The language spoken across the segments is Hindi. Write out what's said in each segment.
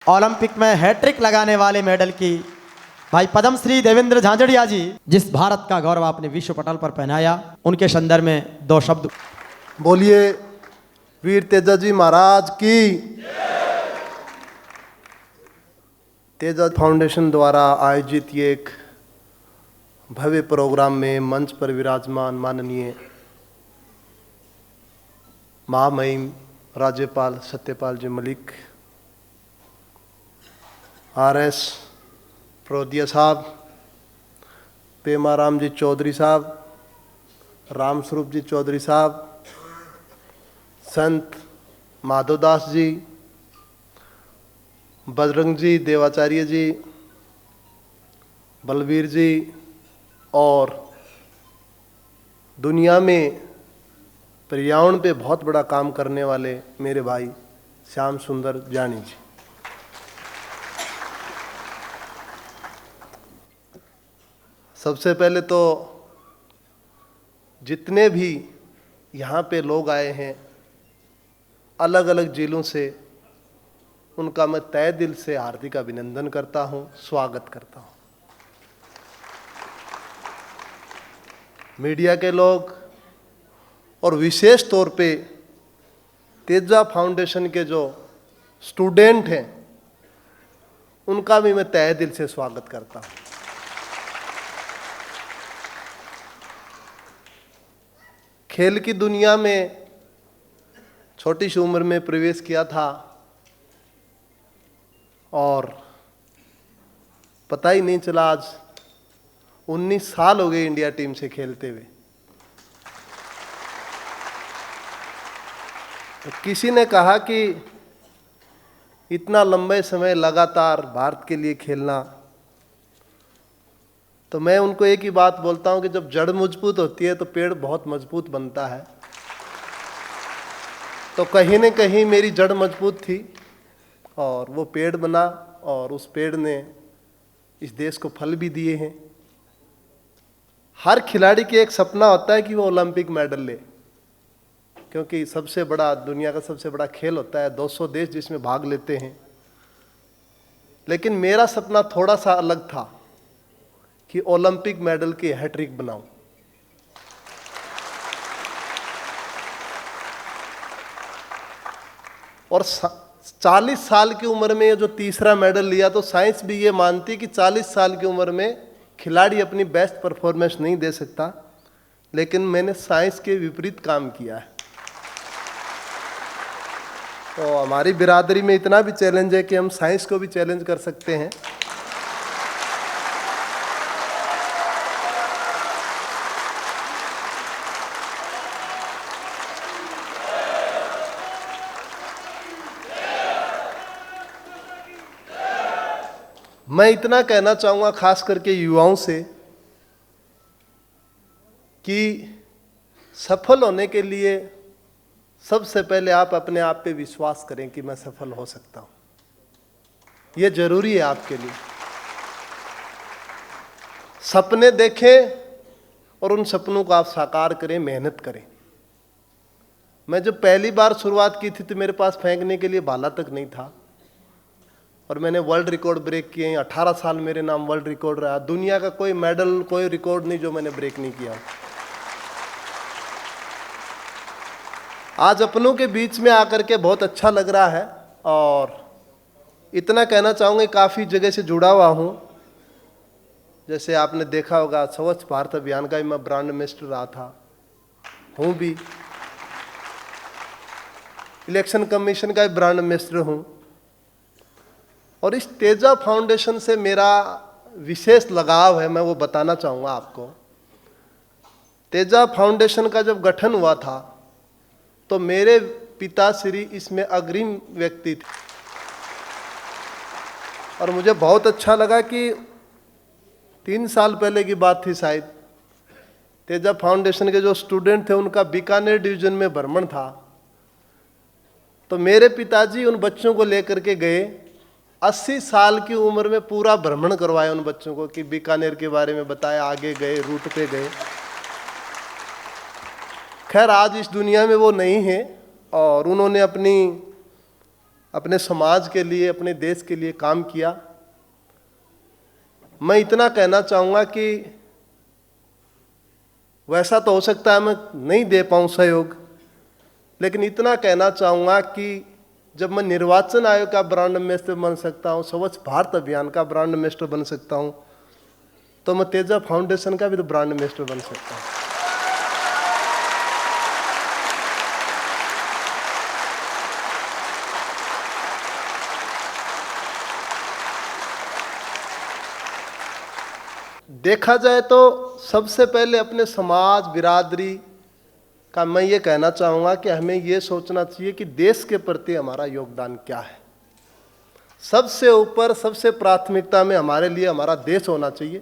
ओलंपिक में हैट्रिक लगाने वाले मेडल की भाई पद्मश्री देवेंद्र झांझड़िया जी, जिस भारत का गौरव आपने विश्व पटल पर पहनाया, उनके संदर्भ में दो शब्द बोलिए। वीर तेजा जी महाराज की। तेजा फाउंडेशन द्वारा आयोजित ये एक भव्य प्रोग्राम में मंच पर विराजमान माननीय महामहिम राज्यपाल सत्यपाल जी मलिक, RS प्रोदिया साहब, पेमाराम जी चौधरी साहब, राम स्वरूप जी चौधरी साहब, संत माधवदास जी, बजरंग जी देवाचार्य जी, बलबीर जी और दुनिया में पर्यावरण पे बहुत बड़ा काम करने वाले मेरे भाई श्याम सुंदर जानी जी। सबसे पहले तो जितने भी यहाँ पे लोग आए हैं अलग अलग जिलों से, उनका मैं तहे दिल से हार्दिक अभिनंदन करता हूँ, स्वागत करता हूँ। मीडिया के लोग और विशेष तौर पे तेजा फाउंडेशन के जो स्टूडेंट हैं, उनका भी मैं तहे दिल से स्वागत करता हूँ। खेल की दुनिया में छोटी सी उम्र में प्रवेश किया था और पता ही नहीं चला, आज 19 साल हो गए इंडिया टीम से खेलते हुए। तो किसी ने कहा कि इतना लंबे समय लगातार भारत के लिए खेलना, तो मैं उनको एक ही बात बोलता हूं कि जब जड़ मजबूत होती है तो पेड़ बहुत मजबूत बनता है। तो कहीं न कहीं मेरी जड़ मजबूत थी और वो पेड़ बना और उस पेड़ ने इस देश को फल भी दिए हैं। हर खिलाड़ी की एक सपना होता है कि वो ओलंपिक मेडल ले, क्योंकि सबसे बड़ा, दुनिया का सबसे बड़ा खेल होता है, 200 देश जिसमें भाग लेते हैं। लेकिन मेरा सपना थोड़ा सा अलग था कि ओलंपिक मेडल की हैट्रिक बनाऊं। और 40 साल की उम्र में जो तीसरा मेडल लिया, तो साइंस भी ये मानती कि 40 साल की उम्र में खिलाड़ी अपनी बेस्ट परफॉर्मेंस नहीं दे सकता, लेकिन मैंने साइंस के विपरीत काम किया है। तो हमारी बिरादरी में इतना भी चैलेंज है कि हम साइंस को भी चैलेंज कर सकते हैं। मैं इतना कहना चाहूँगा खास करके युवाओं से कि सफल होने के लिए सबसे पहले आप अपने आप पे विश्वास करें कि मैं सफल हो सकता हूँ। ये जरूरी है आपके लिए। सपने देखें और उन सपनों को आप साकार करें, मेहनत करें। मैं जब पहली बार शुरुआत की थी तो मेरे पास फेंकने के लिए भाला तक नहीं था और मैंने वर्ल्ड रिकॉर्ड ब्रेक किए। 18 साल मेरे नाम वर्ल्ड रिकॉर्ड रहा। दुनिया का कोई मेडल, कोई रिकॉर्ड नहीं जो मैंने ब्रेक नहीं किया। आज अपनों के बीच में आकर के बहुत अच्छा लग रहा है और इतना कहना चाहूँगा, काफ़ी जगह से जुड़ा हुआ हूँ। जैसे आपने देखा होगा स्वच्छ भारत अभियान का भी मैं ब्रांड एम्बेसडर रहा था, हूँ भी। इलेक्शन कमीशन का भी ब्रांड एम्बेसडर हूँ। और इस तेजा फाउंडेशन से मेरा विशेष लगाव है, मैं वो बताना चाहूँगा आपको। तेजा फाउंडेशन का जब गठन हुआ था तो मेरे पिताश्री इसमें अग्रिम व्यक्ति थे और मुझे बहुत अच्छा लगा कि 3 साल पहले की बात थी शायद, तेजा फाउंडेशन के जो स्टूडेंट थे उनका बीकानेर डिवीजन में भ्रमण था। तो मेरे पिताजी उन बच्चों को लेकर के गए, 80 साल की उम्र में पूरा भ्रमण करवाया उन बच्चों को, कि बीकानेर के बारे में बताया, आगे गए, रूट पे गए। खैर आज इस दुनिया में वो नहीं है और उन्होंने अपनी अपने समाज के लिए, अपने देश के लिए काम किया। मैं इतना कहना चाहूँगा कि वैसा तो हो सकता है मैं नहीं दे पाऊँ सहयोग, लेकिन इतना कहना चाहूँगा कि जब मैं निर्वाचन आयोग का ब्रांड एम्बेसडर बन सकता हूँ, स्वच्छ भारत अभियान का ब्रांड एम्बेसडर बन सकता हूँ, तो मैं तेजा फाउंडेशन का भी तो ब्रांड एम्बेसडर बन सकता हूँ। देखा जाए तो सबसे पहले अपने समाज बिरादरी का मैं ये कहना चाहूँगा कि हमें ये सोचना चाहिए कि देश के प्रति हमारा योगदान क्या है। सबसे ऊपर, सबसे प्राथमिकता में हमारे लिए हमारा देश होना चाहिए।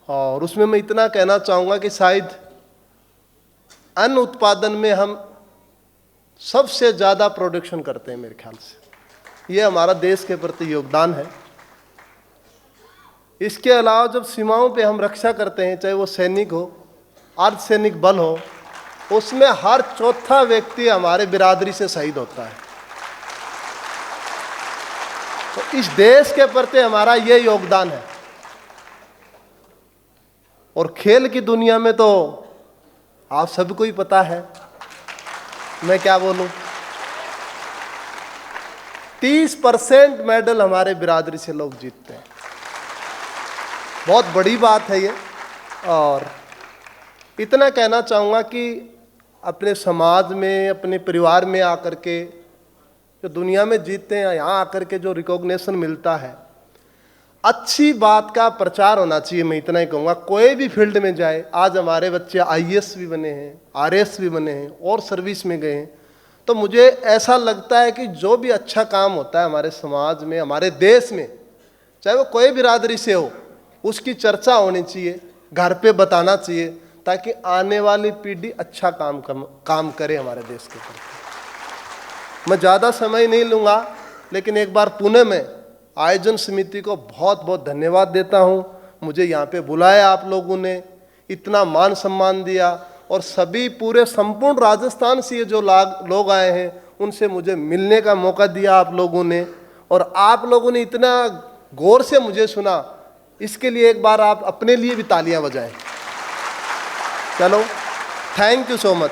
और उसमें मैं इतना कहना चाहूँगा कि शायद अन्न उत्पादन में हम सबसे ज़्यादा प्रोडक्शन करते हैं मेरे ख्याल से। ये हमारा देश के प्रति योगदान है। इसके अलावा जब सीमाओं पे हम रक्षा करते हैं, चाहे वो सैनिक हो, अर्धसैनिक बल हो, उसमें हर चौथा व्यक्ति हमारे बिरादरी से शहीद होता है। तो इस देश के प्रति हमारा ये योगदान है। और खेल की दुनिया में तो आप सबको ही पता है, मैं क्या बोलूं, 30% मेडल हमारे बिरादरी से लोग जीतते हैं। बहुत बड़ी बात है ये। और इतना कहना चाहूँगा कि अपने समाज में, अपने परिवार में आकर के जो दुनिया में जीतते हैं, यहाँ आकर के जो रिकॉग्निशन मिलता है, अच्छी बात का प्रचार होना चाहिए। मैं इतना ही कहूँगा, कोई भी फील्ड में जाए। आज हमारे बच्चे IAS भी बने हैं, RS भी बने हैं और सर्विस में गए हैं। तो मुझे ऐसा लगता है कि जो भी अच्छा काम होता है हमारे समाज में, हमारे देश में, चाहे वो कोई बिरादरी से हो, उसकी चर्चा होनी चाहिए, घर पे बताना चाहिए, ताकि आने वाली पीढ़ी अच्छा काम करे हमारे देश के प्रति। मैं ज़्यादा समय नहीं लूँगा, लेकिन एक बार पुणे में आयोजन समिति को बहुत बहुत धन्यवाद देता हूँ। मुझे यहाँ पे बुलाया आप लोगों ने, इतना मान सम्मान दिया, और सभी पूरे संपूर्ण राजस्थान से ये जो लोग आए हैं, उनसे मुझे मिलने का मौका दिया आप लोगों ने। और आप लोगों ने इतना गौर से मुझे सुना, इसके लिए एक बार आप अपने लिए भी तालियां बजाएं। चलो, थैंक यू सो मच।